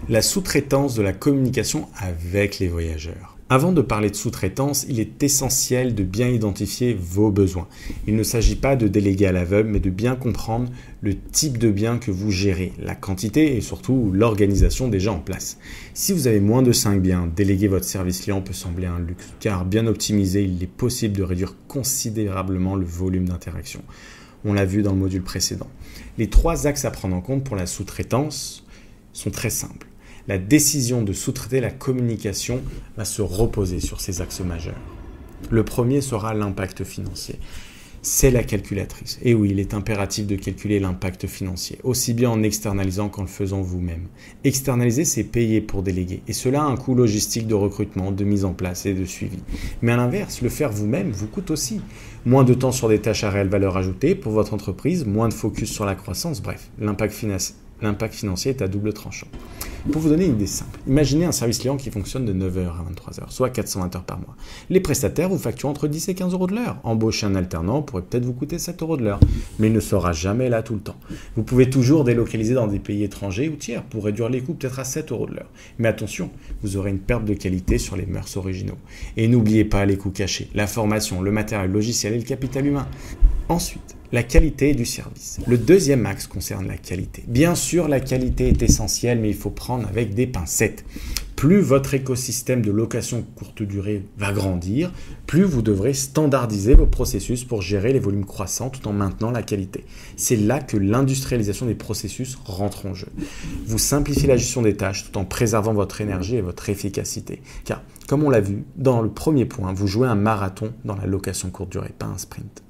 La sous-traitance de la communication avec les voyageurs. Avant de parler de sous-traitance, il est essentiel de bien identifier vos besoins. Il ne s'agit pas de déléguer à l'aveugle, mais de bien comprendre le type de bien que vous gérez, la quantité et surtout l'organisation déjà en place. Si vous avez moins de 5 biens, déléguer votre service client peut sembler un luxe, car bien optimisé, il est possible de réduire considérablement le volume d'interaction. On l'a vu dans le module précédent. Les 3 axes à prendre en compte pour la sous-traitance sont très simples. La décision de sous-traiter la communication va se reposer sur ces axes majeurs. Le premier sera l'impact financier. C'est la calculatrice. Et oui, il est impératif de calculer l'impact financier, aussi bien en externalisant qu'en le faisant vous-même. Externaliser, c'est payer pour déléguer. Et cela a un coût logistique de recrutement, de mise en place et de suivi. Mais à l'inverse, le faire vous-même vous coûte aussi. Moins de temps sur des tâches à réelle valeur ajoutée pour votre entreprise, moins de focus sur la croissance. Bref, l'impact financier est à double tranchant. Pour vous donner une idée simple, imaginez un service client qui fonctionne de 9h à 23h, soit 420 heures par mois. Les prestataires vous facturent entre 10 et 15 euros de l'heure. Embaucher un alternant pourrait peut-être vous coûter 7 euros de l'heure, mais il ne sera jamais là tout le temps. Vous pouvez toujours délocaliser dans des pays étrangers ou tiers pour réduire les coûts peut-être à 7 euros de l'heure. Mais attention, vous aurez une perte de qualité sur les mœurs originaux. Et n'oubliez pas les coûts cachés, la formation, le matériel logiciel et le capital humain. Ensuite, la qualité du service. Le deuxième axe concerne la qualité. Bien sûr, la qualité est essentielle, mais il faut prendre avec des pincettes. Plus votre écosystème de location courte durée va grandir, plus vous devrez standardiser vos processus pour gérer les volumes croissants tout en maintenant la qualité. C'est là que l'industrialisation des processus rentre en jeu. Vous simplifiez la gestion des tâches tout en préservant votre énergie et votre efficacité. Car, comme on l'a vu, dans le premier point, vous jouez un marathon dans la location courte durée, pas un sprint.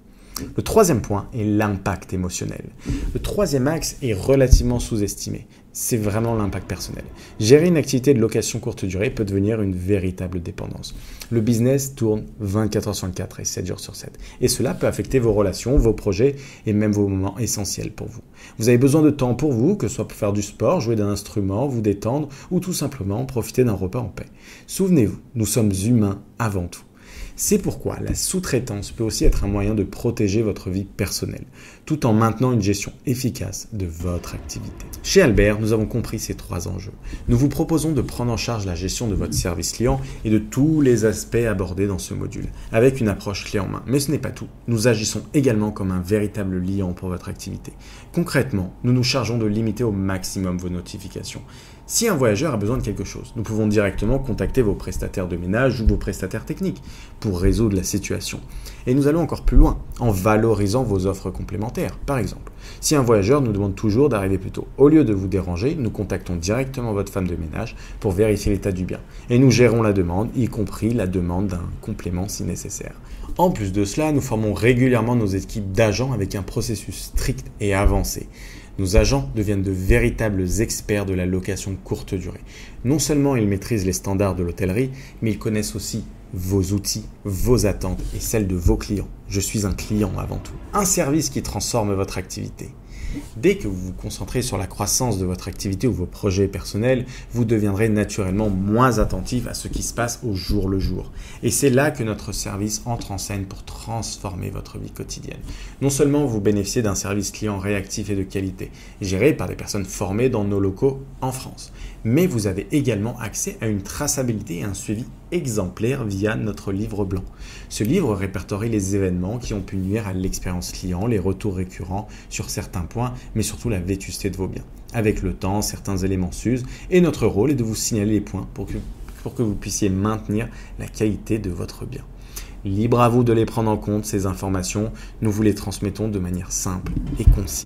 Le troisième point est l'impact émotionnel. Le troisième axe est relativement sous-estimé. C'est vraiment l'impact personnel. Gérer une activité de location courte durée peut devenir une véritable dépendance. Le business tourne 24 heures sur 24 et 7 jours sur 7. Et cela peut affecter vos relations, vos projets et même vos moments essentiels pour vous. Vous avez besoin de temps pour vous, que ce soit pour faire du sport, jouer d'un instrument, vous détendre ou tout simplement profiter d'un repas en paix. Souvenez-vous, nous sommes humains avant tout. C'est pourquoi la sous-traitance peut aussi être un moyen de protéger votre vie personnelle, tout en maintenant une gestion efficace de votre activité. Chez Albert, nous avons compris ces 3 enjeux. Nous vous proposons de prendre en charge la gestion de votre service client et de tous les aspects abordés dans ce module, avec une approche clé en main. Mais ce n'est pas tout. Nous agissons également comme un véritable liant pour votre activité. Concrètement, nous nous chargeons de limiter au maximum vos notifications. Si un voyageur a besoin de quelque chose, nous pouvons directement contacter vos prestataires de ménage ou vos prestataires techniques pour résoudre la situation. Et nous allons encore plus loin, en valorisant vos offres complémentaires. Par exemple, si un voyageur nous demande toujours d'arriver plus tôt, au lieu de vous déranger, nous contactons directement votre femme de ménage pour vérifier l'état du bien. Et nous gérons la demande, y compris la demande d'un complément si nécessaire. En plus de cela, nous formons régulièrement nos équipes d'agents avec un processus strict et avancé. Nos agents deviennent de véritables experts de la location courte durée. Non seulement ils maîtrisent les standards de l'hôtellerie, mais ils connaissent aussi vos outils, vos attentes et celles de vos clients. Je suis un client avant tout. Un service qui transforme votre activité. Dès que vous vous concentrez sur la croissance de votre activité ou vos projets personnels, vous deviendrez naturellement moins attentif à ce qui se passe au jour le jour. Et c'est là que notre service entre en scène pour transformer votre vie quotidienne. Non seulement vous bénéficiez d'un service client réactif et de qualité, géré par des personnes formées dans nos locaux en France, mais vous avez également accès à une traçabilité et un suivi exemplaire via notre livre blanc. Ce livre répertorie les événements qui ont pu nuire à l'expérience client, les retours récurrents sur certains points, mais surtout la vétusté de vos biens. Avec le temps, certains éléments s'usent et notre rôle est de vous signaler les points pour que vous puissiez maintenir la qualité de votre bien. Libre à vous de les prendre en compte, ces informations, nous vous les transmettons de manière simple et concise.